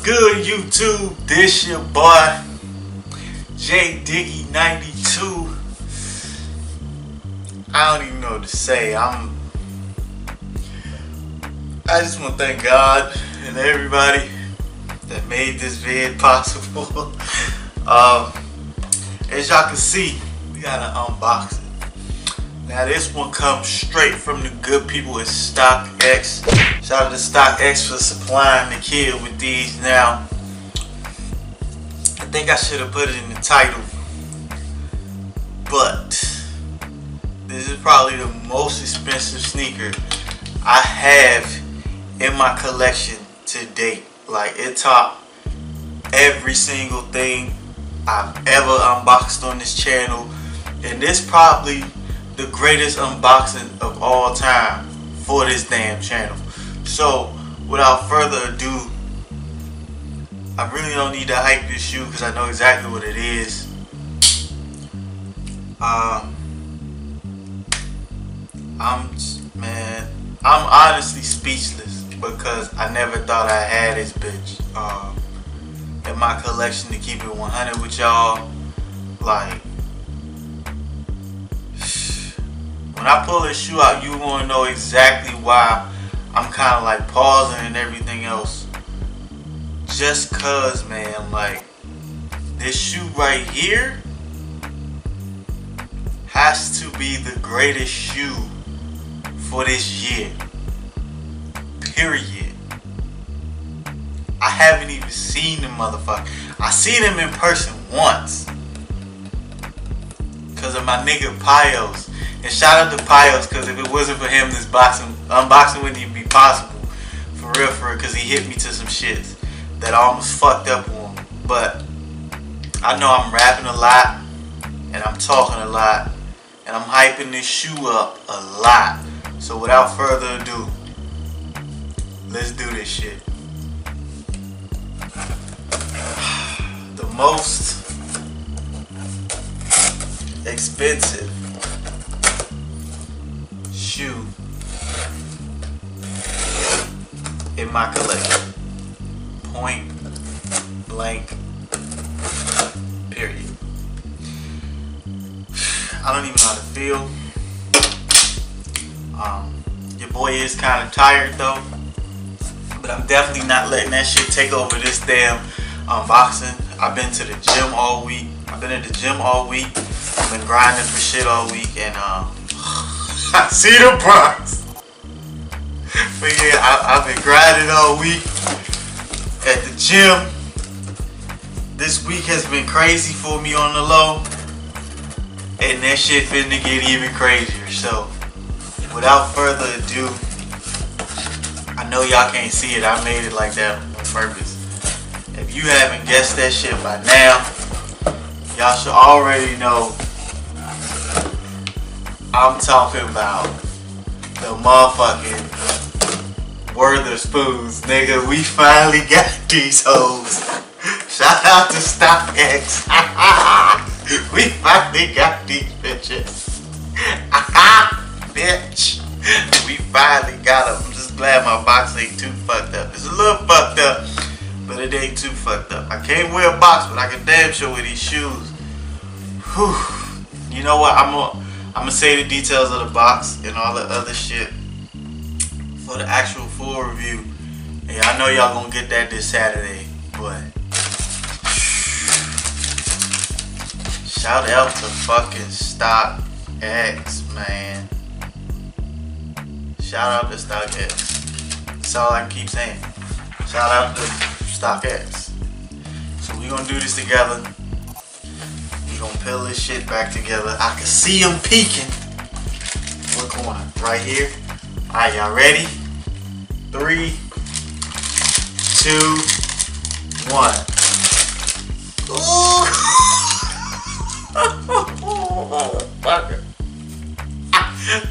good, YouTube? This your boy J Diggy 92. I don't even know what to say. I just want to thank God and everybody that made this vid possible. As y'all can see, we got an unboxing. Now this one comes straight from the good people at StockX. Shout out to StockX for supplying the kid with these. Now, I think I should have put it in the title, but this is probably the most expensive sneaker I have in my collection to date. Like, it topped every single thing I've ever unboxed on this channel, and this probably the greatest unboxing of all time for this damn channel. So without further ado, I really don't need to hype this shoe because I know exactly what it is. I'm honestly speechless because I never thought I had this bitch in my collection, to keep it 100 with y'all. Like, when I pull this shoe out, you want to know exactly why I'm kind of like pausing and everything else. Just cause, man, like, this shoe right here has to be the greatest shoe for this year. Period. I haven't even seen the motherfucker. I seen him in person once because of my nigga Pios. And shout out to Pios, because if it wasn't for him, this unboxing wouldn't even be possible. For real, because he hit me to some shits that I almost fucked up on. But I know I'm rapping a lot and I'm talking a lot and I'm hyping this shoe up a lot. So without further ado, let's do this shit. The most expensive shoe in my collection. Point blank. Period. I don't even know how to feel. Your boy is kind of tired though, but I'm definitely not letting that shit take over this damn unboxing. I've been to the gym all week. I've been at the gym all week. I've been grinding for shit all week, and I see the price. But yeah, I've been grinding all week at the gym. This week has been crazy for me on the low, and that shit finna get even crazier. So without further ado, I know y'all can't see it. I made it like that on purpose. If you haven't guessed that shit by now, y'all should already know I'm talking about the motherfucking Witherspoons, nigga. We finally got these hoes. Shout out to StockX. We finally got these bitches. Bitch. We finally got them. I'm just glad my box ain't too fucked up. It's a little fucked up, but it ain't too fucked up. I can't wear a box, but I can damn sure wear these shoes. Whew. You know what? I'm gonna say the details of the box and all the other shit for the actual full review. And I know y'all gonna get that this Saturday, but shout out to fucking StockX, man. Shout out to StockX. That's all I can keep saying. Shout out to StockX. So we gonna do this together. We gonna peel this shit back together. I can see him peeking. What corner? Right here. Alright, y'all ready? 3, 2, 1. Ooh! Fucker.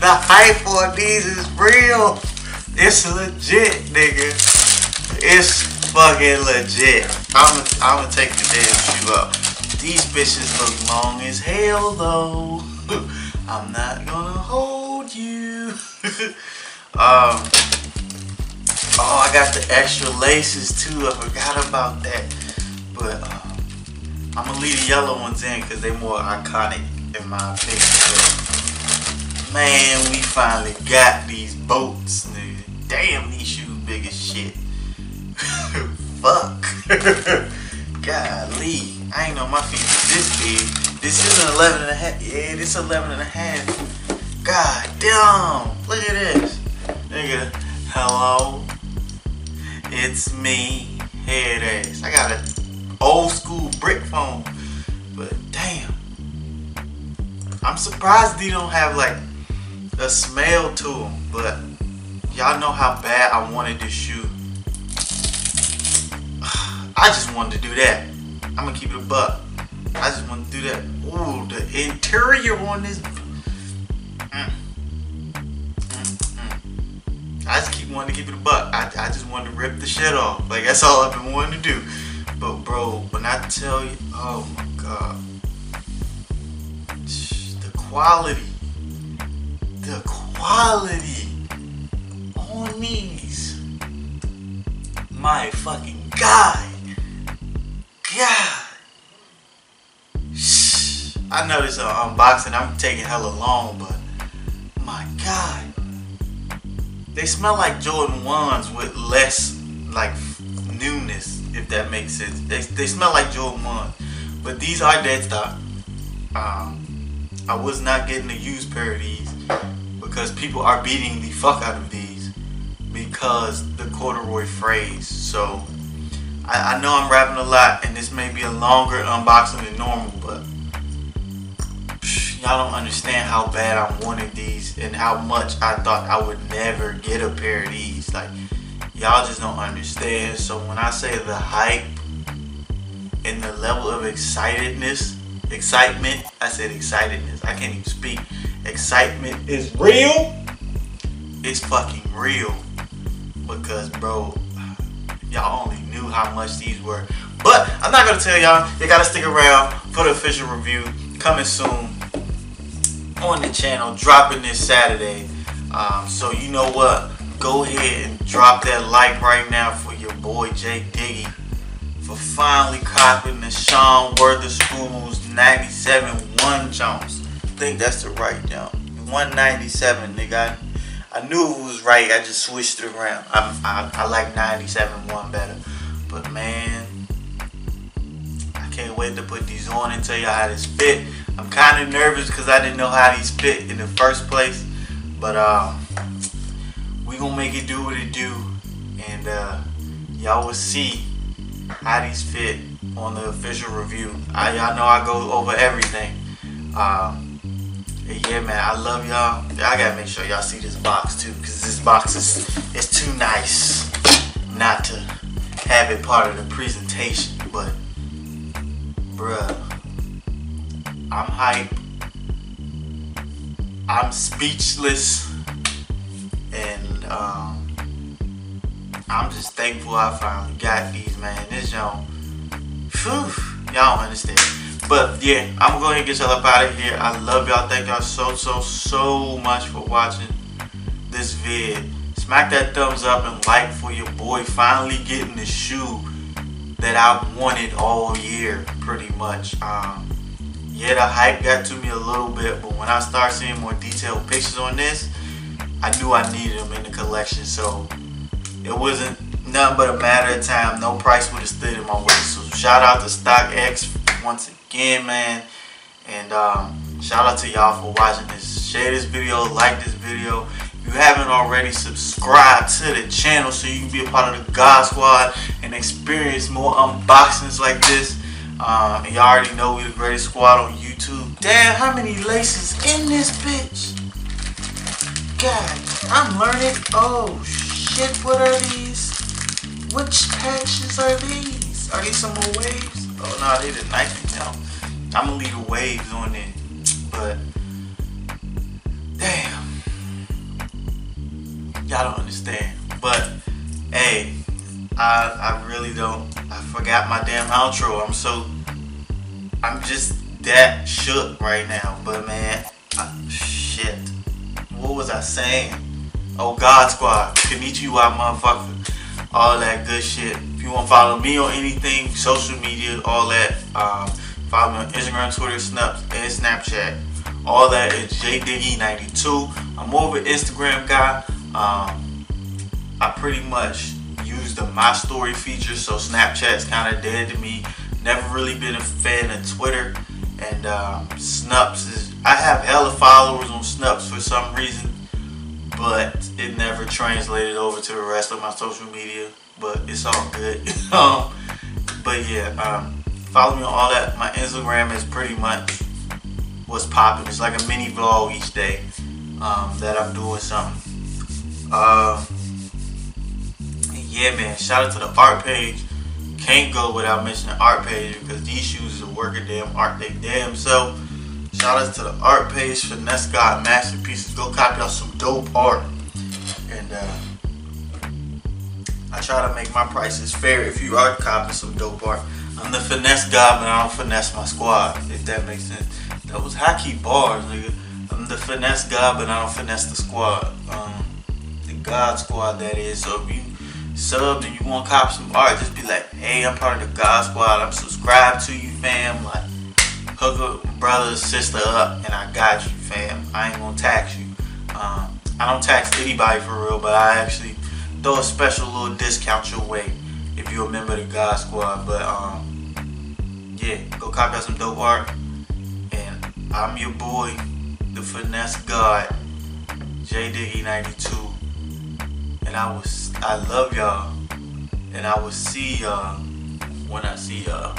The hype on these is real. It's legit, nigga. It's fucking legit. I'm gonna take the damn shoe up. These bitches look long as hell though. I'm not gonna hold you. Oh, I got the extra laces too. I forgot about that. But I'm gonna leave the yellow ones in because they're more iconic in my opinion. But, man, we finally got these boats, nigga. Damn, these shoes big as shit. Fuck. Golly. I ain't know my feet was this big. This is an 11 and a half. Yeah, this 11 and a half. God damn. Look at this. Nigga, hello. It's me, head ass. I got an old school brick phone. But damn. I'm surprised they don't have like a smell to them. But y'all know how bad I wanted this shoe. I just wanted to do that. I'm gonna keep it a buck. I just want to do that. Ooh, the interior on this. I just keep wanting to keep it a buck. I just wanted to rip the shit off. Like, that's all I've been wanting to do. But bro, when I tell you, oh my god, the quality on these, my fucking god. I know this unboxing, I'm taking hella long, but my god. They smell like Jordan 1s with less like newness, if that makes sense. They smell like Jordan 1s, but these are dead stock. I was not getting a used pair of these because people are beating the fuck out of these because the corduroy phrase. So I know I'm rapping a lot and this may be a longer unboxing than normal, but y'all don't understand how bad I wanted these and how much I thought I would never get a pair of these. Like, y'all just don't understand. So when I say the hype and the level of excitement, I said excitedness, I can't even speak. Excitement is real. It's fucking real. Because bro, y'all only knew how much these were. But I'm not gonna tell y'all. You gotta stick around for the official review coming soon on the channel, dropping this Saturday. So you know what? Go ahead and drop that like right now for your boy Jay Diggy for finally copping the Sean Wotherspoon's 97-1 Jones. I think that's the right jump. 197, nigga. I knew it was right. I just switched it around. I like 97-1 better. But man, I can't wait to put these on and tell y'all how this fit. I'm kind of nervous because I didn't know how these fit in the first place. But we gonna make it do what it do. And y'all will see how these fit on the official review. Y'all know I go over everything. Yeah, man, I love y'all. I gotta make sure y'all see this box too, because this box is too nice not to have it part of the presentation. But bruh, I'm hype. I'm speechless, and I'm just thankful I finally got these, man. This y'all don't understand. But yeah, I'm gonna go ahead and get y'all up out of here. I love y'all. Thank y'all so much for watching this vid. Smack that thumbs up and like for your boy finally getting the shoe that I wanted all year, pretty much. Yeah, the hype got to me a little bit, but when I start seeing more detailed pictures on this, I knew I needed them in the collection. So it wasn't nothing but a matter of time. No price would have stood in my way. So shout out to StockX once again, man. And shout out to y'all for watching this. Share this video, like this video. If you haven't already, subscribe to the channel so you can be a part of the God Squad and experience more unboxings like this. And y'all already know we the greatest squad on YouTube. Damn, how many laces in this bitch? God, I'm learning. Oh shit, what are these? Which patches are these? Are these some more waves? Oh no, they the Nike now. I'm gonna leave the waves on there. But damn, y'all don't understand. But hey, I really don't. I forgot my damn outro. I'm just that shook right now. But man, shit. What was I saying? Oh, God Squad. Konnichiwa, motherfucker. all that good shit. If you want to follow me on anything, social media, all that, follow me on Instagram, Twitter, Snaps, and Snapchat. All that is JDiggy92. I'm more of an Instagram guy. I pretty much use the My Story feature, so Snapchat's kind of dead to me. Never really been a fan of Twitter. And Snaps is, I have hella followers on Snaps for some reason, but it never translated over to the rest of my social media, but it's all good. But yeah, follow me on all that. My Instagram is pretty much what's popping. It's like a mini vlog each day that I'm doing something. Yeah, man, shout out to the art page. Can't go without mentioning the art page because these shoes is a work of damn art they damn self. Shout out to the art page, Finesse God Masterpieces. Go copy out some dope art. And I try to make my prices fair if you are copying some dope art. I'm the Finesse God, but I don't finesse my squad, if that makes sense. That was hockey bars, nigga. I'm the Finesse God, but I don't finesse the squad. The God squad, that is. So if you subbed and you want to copy some art, just be like, hey, I'm part of the God squad. I'm subscribed to you, fam. Like, hook up brother, sister up, and I got you, fam. I ain't gonna tax you. I don't tax anybody for real, but I actually throw a special little discount your way if you're a member of the God Squad. But yeah, go copy out some dope art. And I'm your boy, the Finesse God, JDiggy92. And I love y'all. And I will see y'all when I see y'all.